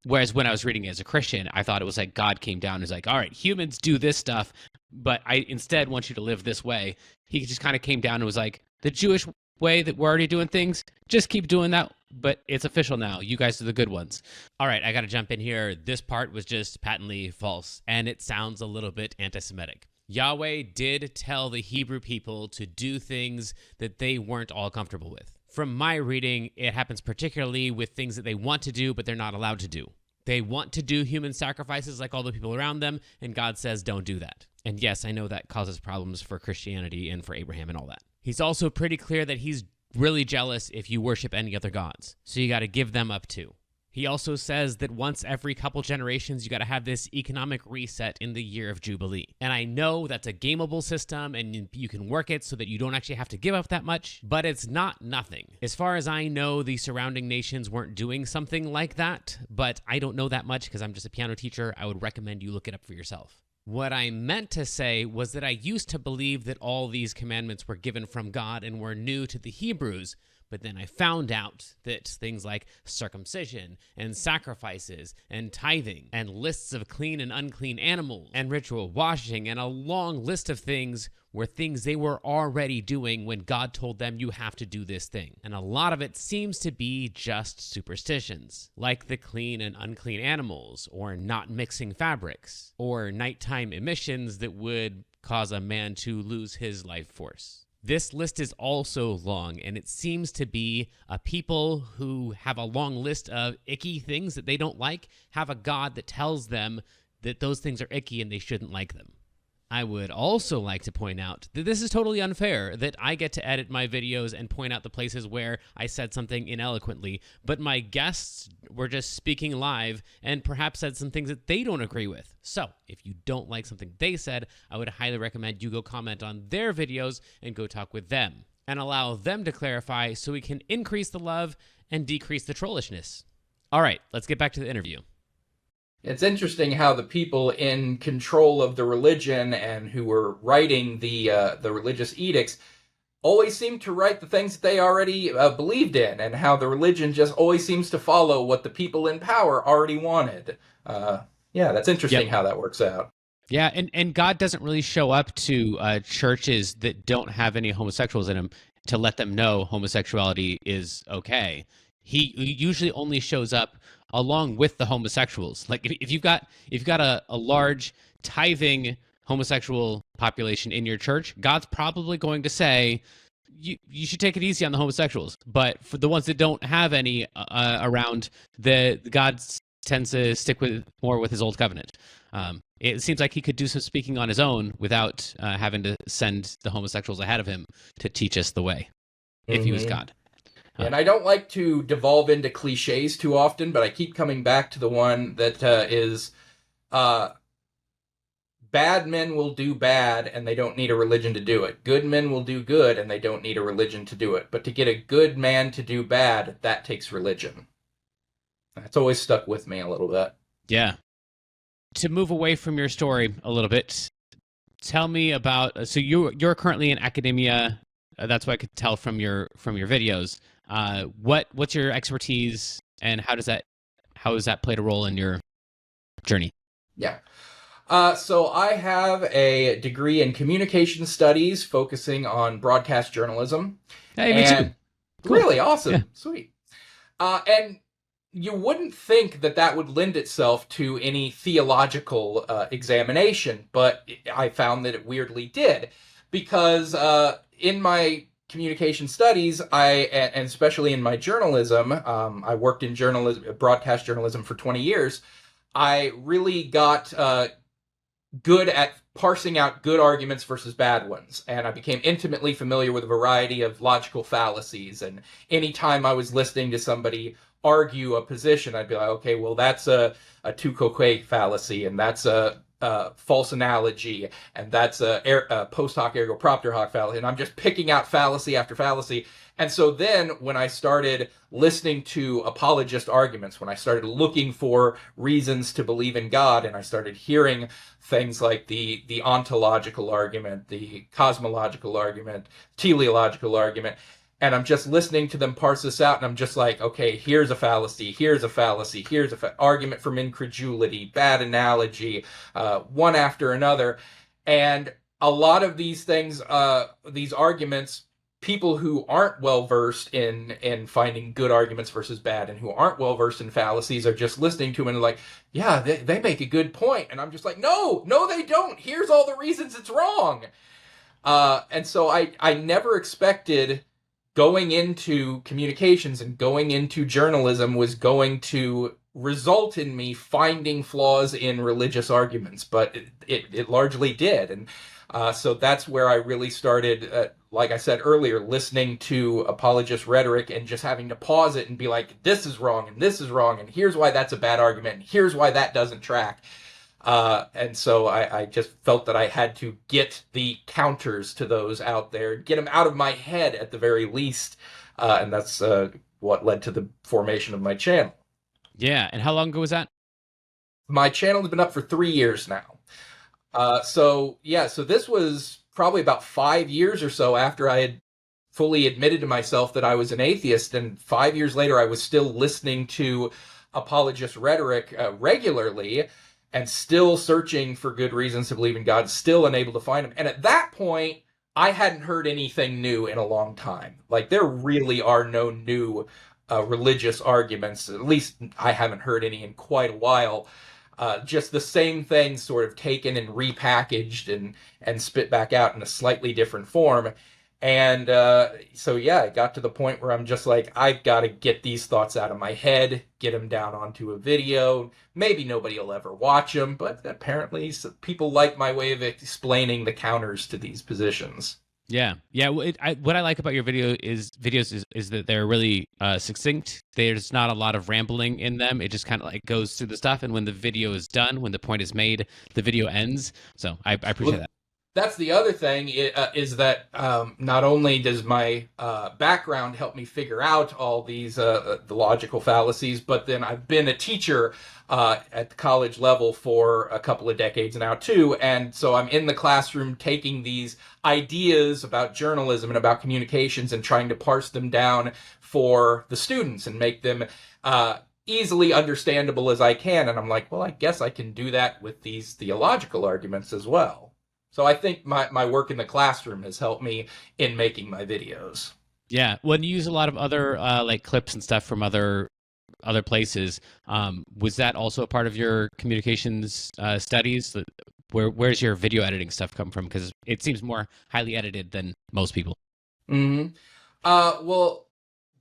Whereas when I was reading it as a Christian, I thought it was like God came down and was like, all right, humans do this stuff, but I instead want you to live this way. He just kind of came down and was like, the Jewish way that we're already doing things, just keep doing that, but it's official now. You guys are the good ones. All right, I got to jump in here. This part was just patently false, and it sounds a little bit anti-Semitic. Yahweh did tell the Hebrew people to do things that they weren't all comfortable with. From my reading, it happens particularly with things that they want to do, but they're not allowed to do. They want to do human sacrifices like all the people around them, and God says, don't do that. And yes, I know that causes problems for Christianity and for Abraham and all that. He's also pretty clear that he's really jealous if you worship any other gods, so you got to give them up too. He also says that once every couple generations, you got to have this economic reset in the year of Jubilee. And I know that's a gameable system and you can work it so that you don't actually have to give up that much, but it's not nothing. As far as I know, the surrounding nations weren't doing something like that, but I don't know that much because I'm just a piano teacher. I would recommend you look it up for yourself. What I meant to say was that I used to believe that all these commandments were given from God and were new to the Hebrews, but then I found out that things like circumcision and sacrifices and tithing and lists of clean and unclean animals and ritual washing and a long list of things were things they were already doing when God told them you have to do this thing. And a lot of it seems to be just superstitions, like the clean and unclean animals, or not mixing fabrics, or nighttime emissions that would cause a man to lose his life force. This list is also long, and it seems to be a people who have a long list of icky things that they don't like, have a God that tells them that those things are icky and they shouldn't like them. I would also like to point out that this is totally unfair, that I get to edit my videos and point out the places where I said something ineloquently, but my guests were just speaking live and perhaps said some things that they don't agree with. So if you don't like something they said, I would highly recommend you go comment on their videos and go talk with them and allow them to clarify so we can increase the love and decrease the trollishness. All right, let's get back to the interview. It's interesting how the people in control of the religion and who were writing the religious edicts always seem to write the things that they already believed in, and how the religion just always seems to follow what the people in power already wanted. Yeah, that's interesting how that works out. Yeah, and God doesn't really show up to churches that don't have any homosexuals in them to let them know homosexuality is okay. He usually only shows up along with the homosexuals. Like if you've got a large tithing homosexual population in your church, God's probably going to say you should take it easy on the homosexuals. But for the ones that don't have any around, the God tends to stick more with his old covenant. It seems like he could do some speaking on his own without having to send the homosexuals ahead of him to teach us the way, if he was God. And I don't like to devolve into cliches too often, but I keep coming back to the one that is bad men will do bad and they don't need a religion to do it. Good men will do good and they don't need a religion to do it. But to get a good man to do bad, that takes religion. That's always stuck with me a little bit. Yeah. To move away from your story a little bit, tell me about, so you're currently in academia. That's what I could tell from your videos. What's your expertise, and how has that played a role in your journey? Yeah. So I have a degree in communication studies focusing on broadcast journalism. Hey, me too. Cool. Really awesome. Yeah. Sweet. And you wouldn't think that would lend itself to any theological examination, but I found that it weirdly did. because in my communication studies, and especially in my journalism, I worked in journalism, broadcast journalism for 20 years. I really got good at parsing out good arguments versus bad ones. And I became intimately familiar with a variety of logical fallacies. And anytime I was listening to somebody argue a position, I'd be like, okay, well, that's a tu quoque fallacy, and that's a false analogy, and that's a post hoc ergo propter hoc fallacy. And I'm just picking out fallacy after fallacy. And so then when I started listening to apologist arguments, when I started looking for reasons to believe in God, and I started hearing things like the ontological argument, the cosmological argument, teleological argument, and I'm just listening to them parse this out, and I'm just like, okay, here's a fallacy, here's a fallacy, here's a argument from incredulity, bad analogy, one after another. And a lot of these things, these arguments, people who aren't well versed in finding good arguments versus bad, and who aren't well versed in fallacies, are just listening to them and like, yeah, they make a good point. And I'm just like, no, they don't. Here's all the reasons it's wrong. And so I never expected going into communications and going into journalism was going to result in me finding flaws in religious arguments, but it largely did. And so that's where I really started, like I said earlier, listening to apologist rhetoric and just having to pause it and be like, this is wrong, and this is wrong, and here's why that's a bad argument, and here's why that doesn't track. And so I just felt that I had to get the counters to those out there, get them out of my head at the very least. And that's what led to the formation of my channel. Yeah. And how long ago was that? My channel has been up for 3 years now. So this was probably about 5 years or so after I had fully admitted to myself that I was an atheist. And 5 years later, I was still listening to apologist rhetoric regularly, and still searching for good reasons to believe in God, still unable to find them. And at that point, I hadn't heard anything new in a long time. Like, there really are no new religious arguments. At least I haven't heard any in quite a while. Just the same things sort of taken and repackaged and spit back out in a slightly different form. And so, yeah, it got to the point where I'm just like, I've got to get these thoughts out of my head, get them down onto a video. Maybe nobody will ever watch them, but apparently people like my way of explaining the counters to these positions. Yeah. What I like about your videos is that they're really succinct. There's not a lot of rambling in them. It just kind of like goes through the stuff, and when the video is done, when the point is made, the video ends. So I appreciate that. That's the other thing, is that not only does my background help me figure out all these the logical fallacies, but then I've been a teacher at the college level for a couple of decades now too, and so I'm in the classroom taking these ideas about journalism and about communications and trying to parse them down for the students and make them easily understandable as I can. And I'm like, well, I guess I can do that with these theological arguments as well. So I think my work in the classroom has helped me in making my videos. Yeah, when you use a lot of other like clips and stuff from other places, was that also a part of your communications studies? Where's your video editing stuff come from? Because it seems more highly edited than most people. Mm-hmm. Well,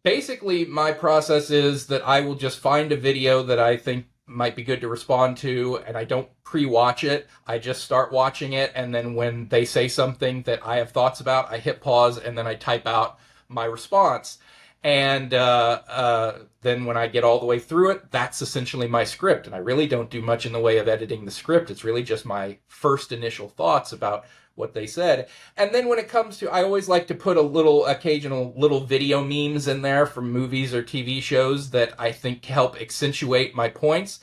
basically, my process is that I will just find a video that I think might be good to respond to, and I don't pre-watch it. I just start watching it, and then when they say something that I have thoughts about, I hit pause, and then I type out my response. And then when I get all the way through it, that's essentially my script. And I really don't do much in the way of editing the script. It's really just my first initial thoughts about what they said. And then when it comes to, I always like to put occasional little video memes in there from movies or TV shows that I think help accentuate my points.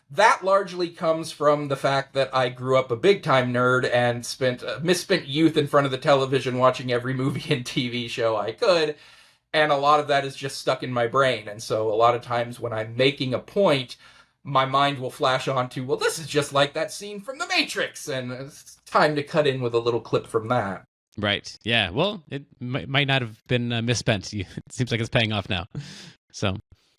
That largely comes from the fact that I grew up a big-time nerd and misspent youth in front of the television watching every movie and TV show I could. And a lot of that is just stuck in my brain. And so a lot of times when I'm making a point, my mind will flash on to, well, this is just like that scene from The Matrix. And it's time to cut in with a little clip from that. Right. Yeah. Well, it might not have been misspent. It seems like it's paying off now. So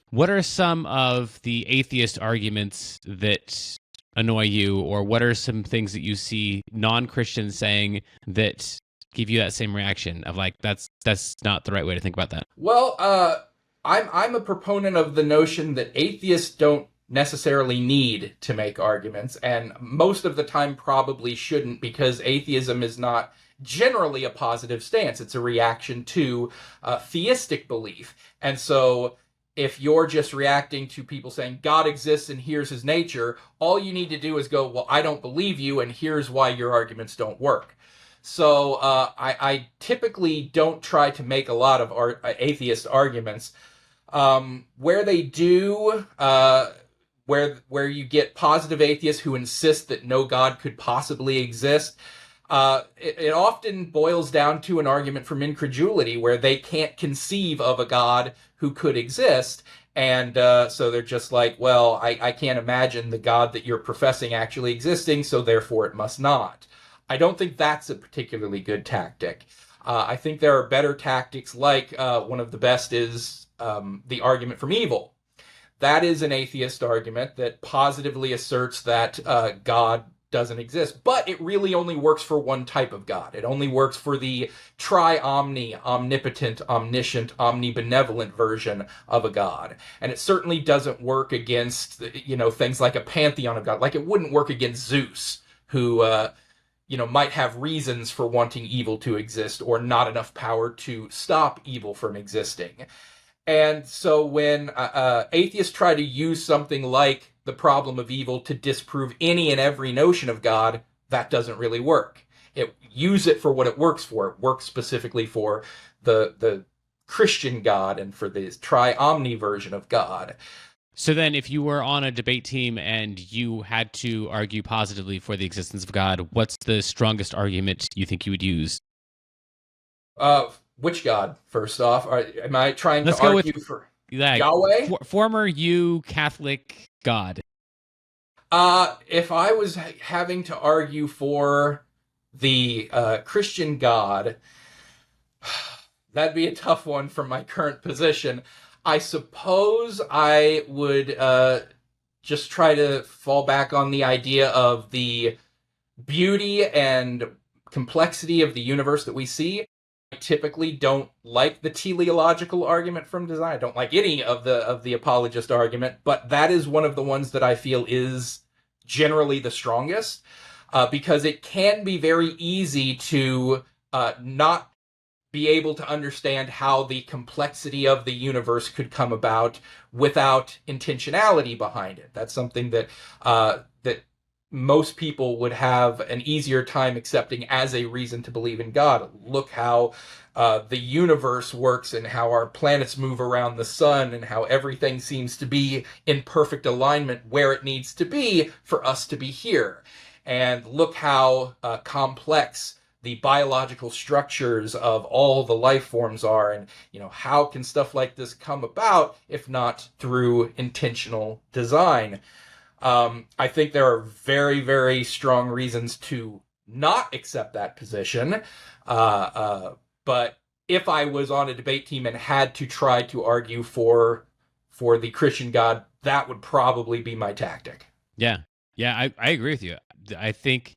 what are some of the atheist arguments that annoy you, or what are some things that you see non-Christians saying that give you that same reaction of like, that's not the right way to think about that? Well, I'm a proponent of the notion that atheists don't necessarily need to make arguments, and most of the time probably shouldn't, because atheism is not generally a positive stance. It's a reaction to theistic belief. And so if you're just reacting to people saying God exists and here's his nature, all you need to do is go, well, I don't believe you, and here's why your arguments don't work. So I typically don't try to make a lot of atheist arguments. Where they do, where you get positive atheists who insist that no God could possibly exist, it often boils down to an argument from incredulity, where they can't conceive of a God who could exist. And so they're just like, well, I can't imagine the God that you're professing actually existing, so therefore it must not. I don't think that's a particularly good tactic. I think there are better tactics, like one of the best is the argument from evil. That is an atheist argument that positively asserts that God doesn't exist, but it really only works for one type of God. It only works for the tri-omni, omnipotent, omniscient, omnibenevolent version of a God. And it certainly doesn't work against, things like a pantheon of God. Like, it wouldn't work against Zeus, who might have reasons for wanting evil to exist, or not enough power to stop evil from existing. And so when atheists try to use something like the problem of evil to disprove any and every notion of God, that doesn't really work. Use it for what it works for. It works specifically for the Christian God and for the tri-omni version of God. So then if you were on a debate team and you had to argue positively for the existence of God, what's the strongest argument you think you would use? Which God, first off? Am I trying Let's to go argue with, for like, Yahweh? Former Catholic God. If I was having to argue for the Christian God, that'd be a tough one from my current position. I suppose I would just try to fall back on the idea of the beauty and complexity of the universe that we see. I typically don't like the teleological argument from design. I don't like any of the apologist argument, but that is one of the ones that I feel is generally the strongest, because it can be very easy to not be able to understand how the complexity of the universe could come about without intentionality behind it. That's something that that most people would have an easier time accepting as a reason to believe in God. Look how the universe works, and how our planets move around the sun, and how everything seems to be in perfect alignment where it needs to be for us to be here. And look how complex the biological structures of all the life forms are, and how can stuff like this come about if not through intentional design? I think there are very, very strong reasons to not accept that position, but if I was on a debate team and had to try to argue for the Christian God, that would probably be my tactic. Yeah, I agree with you. I think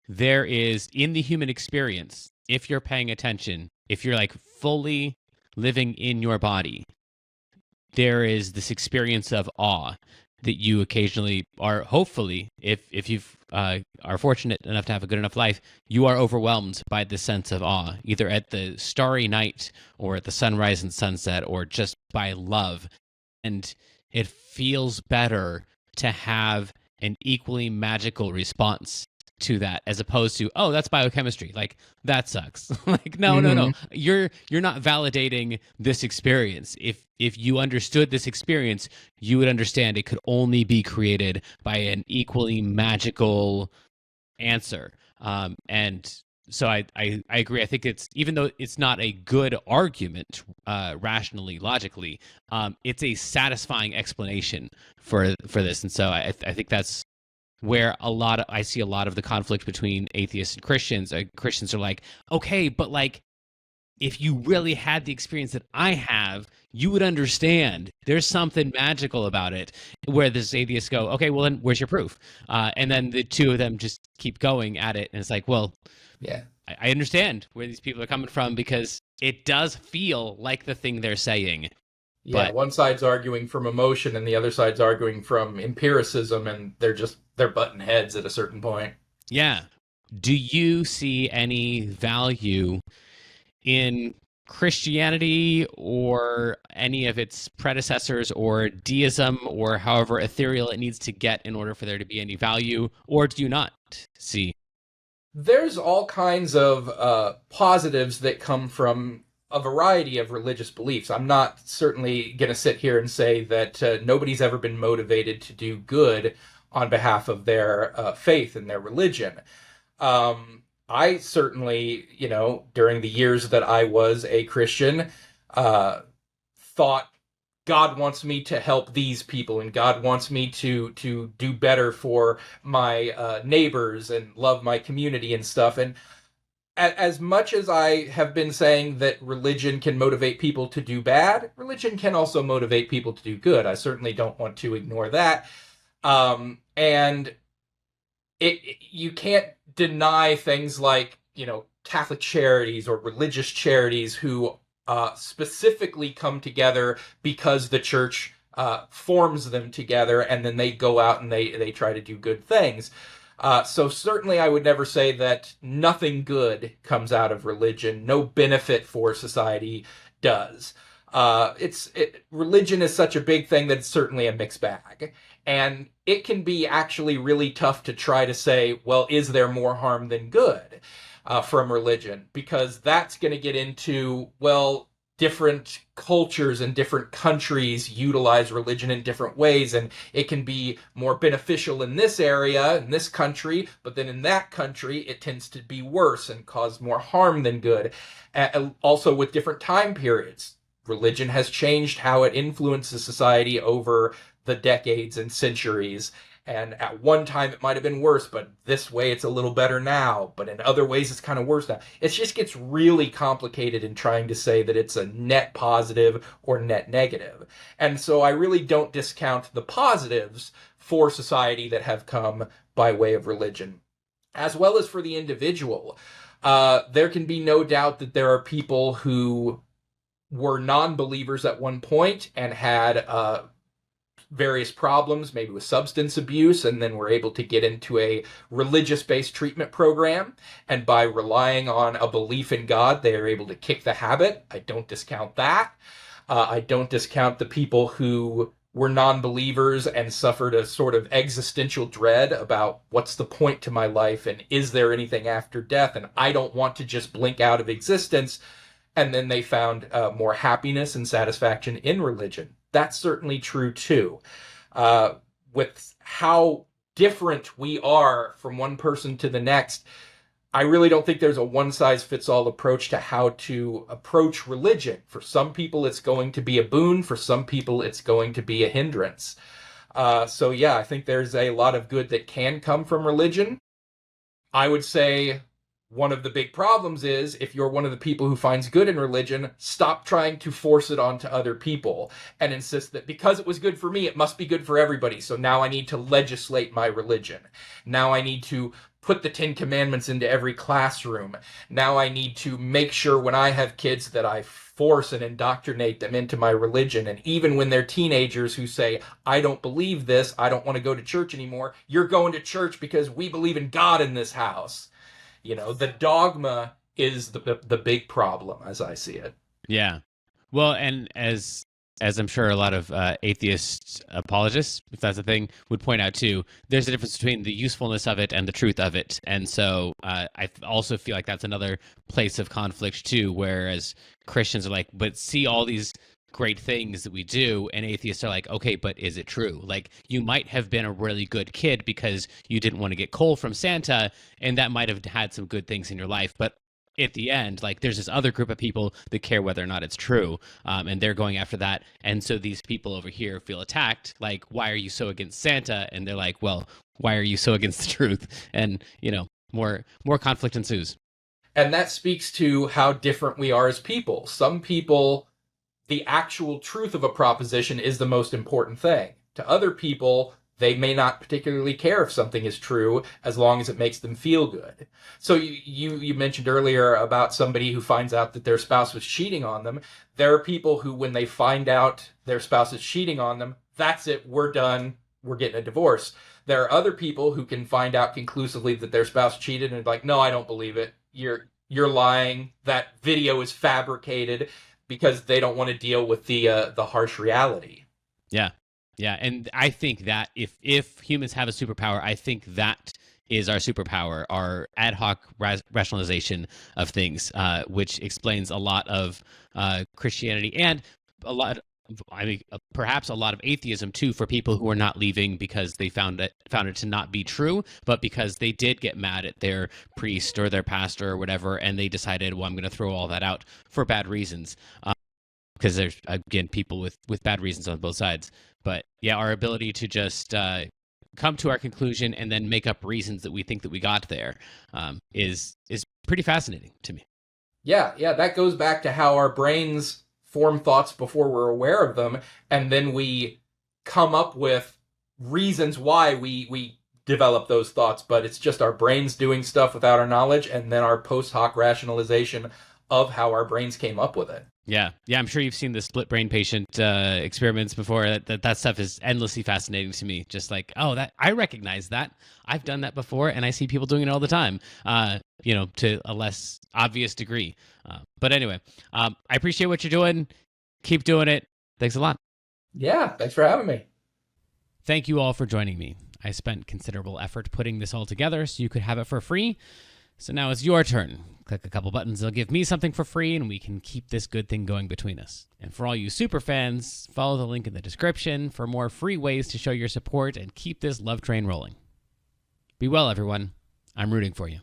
there is, in the human experience, if you're paying attention, if you're like fully living in your body, there is this experience of awe that you occasionally are, hopefully, if you are fortunate enough to have a good enough life, you are overwhelmed by the sense of awe, either at the starry night or at the sunrise and sunset, or just by love. And it feels better to have an equally magical response to that, as opposed to, oh, that's biochemistry, like that sucks. Like, no. You're not validating this experience. If you understood this experience, you would understand it could only be created by an equally magical answer. And so I agree. I think it's, even though it's not a good argument rationally, logically, it's a satisfying explanation for this. And so I think that's where I see a lot of the conflict between atheists and Christians. Christians are like, okay, but like, if you really had the experience that I have, you would understand there's something magical about it. Where the atheists go, okay, well then where's your proof? And then the two of them just keep going at it. And it's like, well, yeah, I understand where these people are coming from, because it does feel like the thing they're saying. Yeah, But one side's arguing from emotion and the other side's arguing from empiricism, and they're butting heads at a certain point. yeah, do you see any value in Christianity or any of its predecessors, or deism, or however ethereal it needs to get in order for there to be any value, or do you not see? There's all kinds of positives that come from a variety of religious beliefs. I'm not certainly going to sit here and say that nobody's ever been motivated to do good on behalf of their faith and their religion. I certainly, during the years that I was a Christian, thought God wants me to help these people, and God wants me to do better for my neighbors and love my community and stuff. And as much as I have been saying that religion can motivate people to do bad, religion can also motivate people to do good. I certainly don't want to ignore that. And you can't deny things like, Catholic charities or religious charities who specifically come together because the church forms them together, and then they go out and they try to do good things. So certainly I would never say that nothing good comes out of religion. No benefit for society does. Religion is such a big thing that it's certainly a mixed bag. And it can be actually really tough to try to say, well, is there more harm than good from religion? Because that's going to get into, well, different cultures and different countries utilize religion in different ways, and it can be more beneficial in this area, in this country, but then in that country, it tends to be worse and cause more harm than good. Also with different time periods. Religion has changed how it influences society over the decades and centuries. And at one time it might have been worse, but this way it's a little better now. But in other ways it's kind of worse now. It just gets really complicated in trying to say that it's a net positive or net negative. And so I really don't discount the positives for society that have come by way of religion, as well as for the individual. There can be no doubt that there are people who were non-believers at one point and had various problems, maybe with substance abuse, and then were able to get into a religious-based treatment program. And by relying on a belief in God, they are able to kick the habit. I don't discount that. I don't discount the people who were non-believers and suffered a sort of existential dread about what's the point to my life and is there anything after death, and I don't want to just blink out of existence. And then they found more happiness and satisfaction in religion. That's certainly true too. With how different we are from one person to the next, I really don't think there's a one-size-fits-all approach to how to approach religion. For some people, it's going to be a boon. For some people, it's going to be a hindrance. So yeah, I think there's a lot of good that can come from religion. I would say one of the big problems is, if you're one of the people who finds good in religion, stop trying to force it onto other people and insist that because it was good for me, it must be good for everybody. So now I need to legislate my religion. Now I need to put the 10 Commandments into every classroom. Now I need to make sure when I have kids that I force and indoctrinate them into my religion. And even when they're teenagers who say, I don't believe this, I don't want to go to church anymore, you're going to church because we believe in God in this house. The dogma is the big problem, as I see it. Yeah. Well, and as I'm sure a lot of atheist apologists, if that's a thing, would point out too, there's a difference between the usefulness of it and the truth of it. And so I also feel like that's another place of conflict too, whereas Christians are like, but see all these great things that we do, and atheists are like, okay, but is it true? Like, you might have been a really good kid because you didn't want to get coal from Santa, and that might have had some good things in your life, but at the end, like, there's this other group of people that care whether or not it's true, and they're going after that. And so these people over here feel attacked, like, why are you so against Santa? And they're like, well, why are you so against the truth? And more conflict ensues. And that speaks to how different we are as people. Some people, the actual truth of a proposition is the most important thing. To other people, they may not particularly care if something is true as long as it makes them feel good. So you mentioned earlier about somebody who finds out that their spouse was cheating on them. There are people who, when they find out their spouse is cheating on them, that's it, we're done, we're getting a divorce. There are other people who can find out conclusively that their spouse cheated and like, no, I don't believe it. You're lying. That video is fabricated, because they don't want to deal with the harsh reality. Yeah. Yeah. And I think that if humans have a superpower, I think that is our superpower, our ad hoc rationalization of things, which explains a lot of Christianity and perhaps a lot of atheism too, for people who are not leaving because they found it to not be true, but because they did get mad at their priest or their pastor or whatever, and they decided, well, I'm going to throw all that out for bad reasons. Because there's, again, people with bad reasons on both sides. But yeah, our ability to just come to our conclusion and then make up reasons that we think that we got there is pretty fascinating to me. Yeah, that goes back to how our brains form thoughts before we're aware of them, and then we come up with reasons why we develop those thoughts, but it's just our brains doing stuff without our knowledge, and then our post hoc rationalization of how our brains came up with it. Yeah, I'm sure you've seen the split brain patient experiments before. That stuff is endlessly fascinating to me. Just like, oh, that I recognize that. I've done that before, and I see people doing it all the time. To a less obvious degree. But anyway, I appreciate what you're doing. Keep doing it. Thanks a lot. Yeah, thanks for having me. Thank you all for joining me. I spent considerable effort putting this all together so you could have it for free. So now it's your turn. Click a couple buttons, they'll give me something for free, and we can keep this good thing going between us. And for all you super fans, follow the link in the description for more free ways to show your support and keep this love train rolling. Be well, everyone. I'm rooting for you.